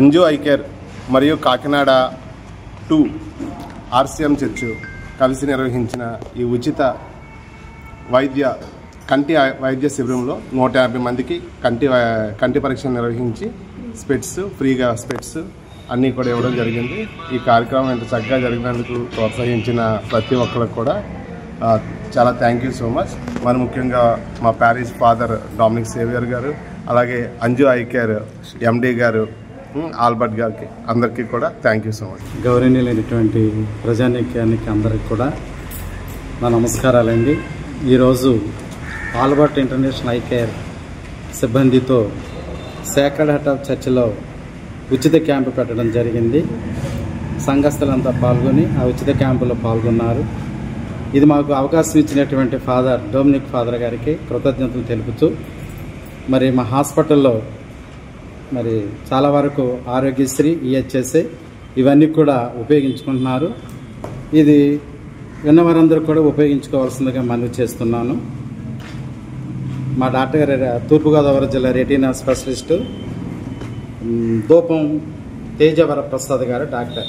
Anju I care మరియు Kakinada 2 RCM church కలిసి నిర్వహించిన ఈ ఉచిత కంటి వైద్య శిబిరంలో 150 మందికి కంటి పరీక్ష నిర్వహించి ఫ్రీగా స్పెట్స్ అన్నీ కూడా ఇవ్వడం జరిగింది. ఈ కార్యక్రమం ఇంత చక్కగా జరిగినందుకు ప్రోత్సహించిన ప్రతి ఒక్కరికి కూడా చాలా థ్యాంక్ యూ సో మచ్. మరి ముఖ్యంగా మా ప్యారిస్ ఫాదర్ డామినిక్ సేవియర్ గారు, అలాగే అంజు ఐ కేర్ MD గారు ఆల్బర్ట్ గారికి అందరికీ కూడా థ్యాంక్ యూ సో మచ్. గౌరవనీయులైనటువంటి ప్రజానీకానికి అందరికి కూడా నా నమస్కారాలండి. ఈరోజు ఆల్బర్ట్ ఇంటర్నేషనల్ ఐ కేర్ సిబ్బందితో సేక్రెడ్ హార్ట్ ఆఫ్ చర్చిలో ఉచిత క్యాంపు పెట్టడం జరిగింది. సంఘస్థులంతా పాల్గొని ఆ ఉచిత క్యాంపులో పాల్గొన్నారు. ఇది మాకు అవకాశం ఇచ్చినటువంటి ఫాదర్ డొమినిక్ ఫాదర్ గారికి కృతజ్ఞతలు తెలుపుతూ, మరి మా హాస్పిటల్లో మరి చాలా వరకు ఆరోగ్యశ్రీ, EHSA ఇవన్నీ కూడా ఉపయోగించుకుంటున్నారు. ఇది విన్నవారందరూ కూడా ఉపయోగించుకోవాల్సిందిగా మనవి చేస్తున్నాను. మా డాక్టర్ గారు తూర్పుగోదావరి జిల్లా రెటీనా స్పెషలిస్టు దూపం తేజవరప్రసాద్ గారు డాక్టర్.